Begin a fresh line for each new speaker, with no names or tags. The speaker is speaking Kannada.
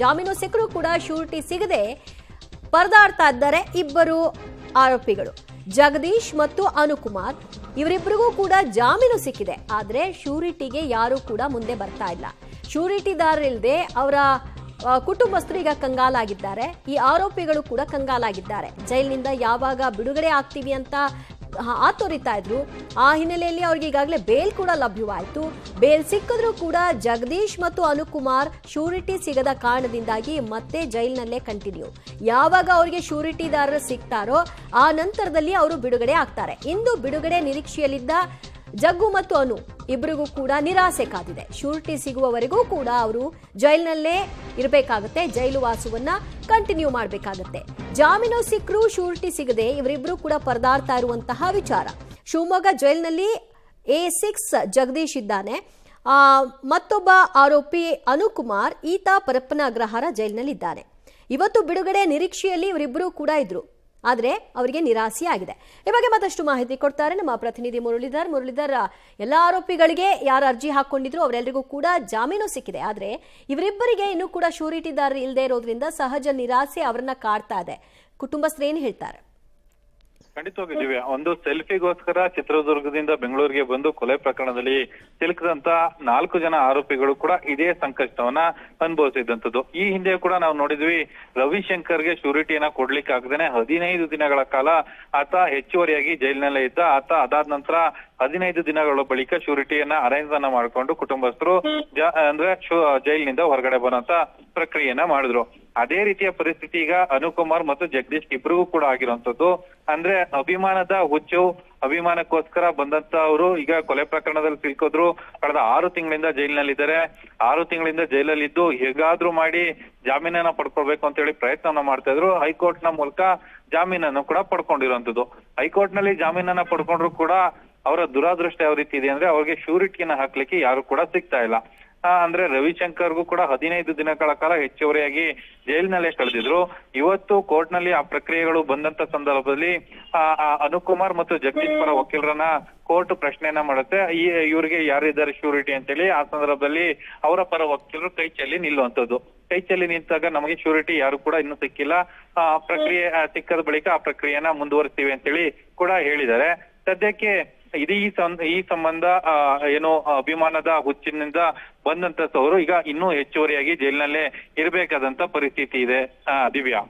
ಜಾಮೀನು ಸಿಕ್ಕರೂ ಕೂಡ ಶ್ಯೂರಿಟಿ ಸಿಗದೆ ಪರದಾಡ್ತಾ ಇದ್ದಾರೆ ಇಬ್ಬರು ಆರೋಪಿಗಳು, ಜಗದೀಶ್ ಮತ್ತು ಅನುಕುಮಾರ್. ಇವರಿಬ್ಬರಿಗೂ ಕೂಡ ಜಾಮೀನು ಸಿಕ್ಕಿದೆ, ಆದ್ರೆ ಶ್ಯೂರಿಟಿಗೆ ಯಾರು ಕೂಡ ಮುಂದೆ ಬರ್ತಾ ಇಲ್ಲ. ಶ್ಯೂರಿಟಿದಾರರಿಲ್ಲದೆ ಅವರ ಕುಟುಂಬಸ್ಥರು ಈಗ ಕಂಗಾಲಾಗಿದ್ದಾರೆ. ಈ ಆರೋಪಿಗಳು ಕೂಡ ಕಂಗಾಲಾಗಿದ್ದಾರೆ. ಜೈಲಿನಿಂದ ಯಾವಾಗ ಬಿಡುಗಡೆ ಆಗ್ತೀವಿ ಅಂತ ಆತೋರಿತಾ ಇದ್ರು. ಆ ಹಿನ್ನೆಲೆಯಲ್ಲಿ ಅವ್ರಿಗೆ ಈಗಾಗಲೇ ಬೇಲ್ ಕೂಡ ಲಭ್ಯವಾಯಿತು. ಬೇಲ್ ಸಿಕ್ಕಿದ್ರೂ ಕೂಡ ಜಗದೀಶ್ ಮತ್ತು ಅನುಕುಮಾರ್ ಶ್ಯೂರಿಟಿ ಸಿಗದ ಕಾರಣದಿಂದಾಗಿ ಮತ್ತೆ ಜೈಲಿನಲ್ಲೇ ಕಂಟಿನ್ಯೂ. ಯಾವಾಗ ಅವರಿಗೆ ಶ್ಯೂರಿಟಿದಾರರು ಸಿಗ್ತಾರೋ ಆ ನಂತರದಲ್ಲಿ ಅವರು ಬಿಡುಗಡೆ ಆಗ್ತಾರೆ. ಇಂದು ಬಿಡುಗಡೆ ನಿರೀಕ್ಷೆಯಲ್ಲಿದ್ದ ಜಗ್ಗು ಮತ್ತು ಅನು ಇಬ್ಬರಿಗೂ ಕೂಡ ನಿರಾಸೆ ಕಾದಿದೆ. ಶ್ಯೂರಿಟಿ ಸಿಗುವವರೆಗೂ ಕೂಡ ಅವರು ಜೈಲಿನಲ್ಲೇ ಇರಬೇಕಾಗತ್ತೆ, ಜೈಲು ವಾಸವನ್ನ ಕಂಟಿನ್ಯೂ ಮಾಡಬೇಕಾಗತ್ತೆ. ಜಾಮೀನು ಸಿಕ್ಕರೂ ಶ್ಯೂರಿಟಿ ಸಿಗದೆ ಇವರಿಬ್ಬರು ಕೂಡ ಪರದಾಡ್ತಾ ಇರುವಂತಹ ವಿಚಾರ. ಶಿವಮೊಗ್ಗ ಜೈಲಿನಲ್ಲಿ A6 ಜಗದೀಶ್ ಇದ್ದಾನೆ. ಮತ್ತೊಬ್ಬ ಆರೋಪಿ ಅನುಕುಮಾರ್, ಈತ ಪರಪ್ಪನ ಅಗ್ರಹಾರ ಜೈಲಿನಲ್ಲಿದ್ದಾನೆ. ಇವತ್ತು ಬಿಡುಗಡೆ ನಿರೀಕ್ಷೆಯಲ್ಲಿ ಇವರಿಬ್ಬರು ಕೂಡ ಇದ್ರು, ಆದ್ರೆ ಅವರಿಗೆ ನಿರಾಸೆ ಆಗಿದೆ. ಈ ಬಗ್ಗೆ ಮತ್ತಷ್ಟು ಮಾಹಿತಿ ಕೊಡ್ತಾರೆ ನಮ್ಮ ಪ್ರತಿನಿಧಿ ಮುರಳೀಧರ್. ಎಲ್ಲ ಆರೋಪಿಗಳಿಗೆ ಯಾರು ಅರ್ಜಿ ಹಾಕೊಂಡಿದ್ರು ಅವರೆಲ್ಲರಿಗೂ ಕೂಡ ಜಾಮೀನು ಸಿಕ್ಕಿದೆ, ಆದ್ರೆ ಇವರಿಬ್ಬರಿಗೆ ಇನ್ನೂ ಕೂಡ ಶ್ಯೂರಿಟಿದಾರರು ಇಲ್ಲದೆ ಇರೋದ್ರಿಂದ ಸಹಜ ನಿರಾಸೆ ಅವರನ್ನ ಕಾಡ್ತಾ ಇದೆ. ಕುಟುಂಬಸ್ಥರು ಏನ್ ಹೇಳ್ತಾರೆ?
ಖಂಡಿತವಾಗಿದ್ದೀವಿ. ಒಂದು ಸೆಲ್ಫಿಗೋಸ್ಕರ ಚಿತ್ರದುರ್ಗದಿಂದ ಬೆಂಗಳೂರಿಗೆ ಬಂದು ಕೊಲೆ ಪ್ರಕರಣದಲ್ಲಿ ಸಿಲುಕಿದಂತ 4 ಜನ ಆರೋಪಿಗಳು ಕೂಡ ಇದೇ ಸಂಕಷ್ಟವನ್ನ ಅನುಭವಿಸಿದಂತದ್ದು. ಈ ಹಿಂದೆ ಕೂಡ ನಾವು ನೋಡಿದ್ವಿ, ರವಿಶಂಕರ್ಗೆ ಶ್ಯೂರಿಟಿಯನ್ನ ಕೊಡ್ಲಿಕ್ಕೆ ಆಗದೇನೆ 15 ದಿನಗಳ ಕಾಲ ಆತ ಹೆಚ್ಚುವರಿಯಾಗಿ ಜೈಲಿನಲ್ಲೇ ಇದ್ದ. ಆತ ಅದಾದ ನಂತರ 15 ದಿನಗಳ ಬಳಿಕ ಶ್ಯೂರಿಟಿಯನ್ನ ಅರೇಂಜ್ ಅನ್ನ ಮಾಡಿಕೊಂಡು ಕುಟುಂಬಸ್ಥರು ಅಂದ್ರೆ ಜೈಲಿನಿಂದ ಹೊರಗಡೆ ಬರುವಂತ ಪ್ರಕ್ರಿಯೆಯನ್ನ ಮಾಡಿದ್ರು. ಅದೇ ರೀತಿಯ ಪರಿಸ್ಥಿತಿ ಈಗ ಅನುಕುಮಾರ್ ಮತ್ತು ಜಗದೀಶ್ ಇಬ್ಬರಿಗೂ ಕೂಡ ಆಗಿರುವಂತದ್ದು. ಅಂದ್ರೆ ಅಭಿಮಾನದ ಹುಚ್ಚು, ಅಭಿಮಾನಕ್ಕೋಸ್ಕರ ಬಂದಂತ ಅವರು ಈಗ ಕೊಲೆ ಪ್ರಕರಣದಲ್ಲಿ ಸಿಲುಕಿದ್ರು. ಕಳೆದ 6 ತಿಂಗಳಿಂದ ಜೈಲಿನಲ್ಲಿದ್ದಾರೆ. 6 ತಿಂಗಳಿಂದ ಜೈಲಲ್ಲಿದ್ದು ಹೇಗಾದ್ರೂ ಮಾಡಿ ಜಾಮೀನನ್ನ ಪಡ್ಕೊಳ್ಬೇಕು ಅಂತ ಹೇಳಿ ಪ್ರಯತ್ನವನ್ನ ಮಾಡ್ತಾ ಇದ್ರು. ಹೈಕೋರ್ಟ್ ನ ಮೂಲಕ ಜಾಮೀನನ್ನು ಕೂಡ ಪಡ್ಕೊಂಡಿರುವಂತದ್ದು. ಹೈಕೋರ್ಟ್ ನಲ್ಲಿ ಜಾಮೀನನ್ನ ಪಡ್ಕೊಂಡ್ರು ಕೂಡ ಅವರ ದುರಾದೃಷ್ಟ ಯಾವ ರೀತಿ ಇದೆ ಅಂದ್ರೆ ಅವ್ರಿಗೆ ಶ್ಯೂರಿಟಿಯನ್ನ ಹಾಕ್ಲಿಕ್ಕೆ ಯಾರು ಕೂಡ ಸಿಗ್ತಾ ಇಲ್ಲ. ಅಂದ್ರೆ ರವಿಶಂಕರ್ಗೂ ಕೂಡ 15 ದಿನಗಳ ಕಾಲ ಹೆಚ್ಚುವರಿಯಾಗಿ ಜೈಲಿನಲ್ಲೇ ಕಳೆದಿದ್ರು. ಇವತ್ತು ಕೋರ್ಟ್ ನಲ್ಲಿ ಆ ಪ್ರಕ್ರಿಯೆಗಳು ಬಂದಂತ ಸಂದರ್ಭದಲ್ಲಿ ಅನುಕುಮಾರ್ ಮತ್ತು ಜಗದೀಶ್ ಪರ ವಕೀಲರನ್ನ ಕೋರ್ಟ್ ಪ್ರಶ್ನೆಯನ್ನ ಮಾಡುತ್ತೆ, ಇವ್ರಿಗೆ ಯಾರಿದ್ದಾರೆ ಶ್ಯೂರಿಟಿ ಅಂತೇಳಿ. ಆ ಸಂದರ್ಭದಲ್ಲಿ ಅವರ ಪರ ವಕೀಲರು ಕೈ ಚೆಲ್ಲಿ ನಿಲ್ಲುವಂತದ್ದು. ಕೈ ಚೆಲ್ಲಿ ನಿಂತಾಗ ನಮಗೆ ಶ್ಯೂರಿಟಿ ಯಾರು ಕೂಡ ಇನ್ನೂ ಸಿಕ್ಕಿಲ್ಲ, ಪ್ರಕ್ರಿಯೆ ಸಿಕ್ಕದ ಬಳಿಕ ಆ ಪ್ರಕ್ರಿಯೆಯನ್ನ ಮುಂದುವರಿಸ್ತೀವಿ ಅಂತೇಳಿ ಕೂಡ ಹೇಳಿದ್ದಾರೆ. ಸದ್ಯಕ್ಕೆ ಈ ಸಂಬಂಧ ಏನು ಅಭಿಮಾನದ ಹುಚ್ಚಿನಿಂದ ಬಂದಂತವರು ಈಗ ಇನ್ನೂ ಹೆಚ್ಚುವರಿಯಾಗಿ ಜೈಲಿನಲ್ಲೇ ಇರಬೇಕಾದಂತ ಪರಿಸ್ಥಿತಿ ಇದೆ. ದಿವ್ಯಾ.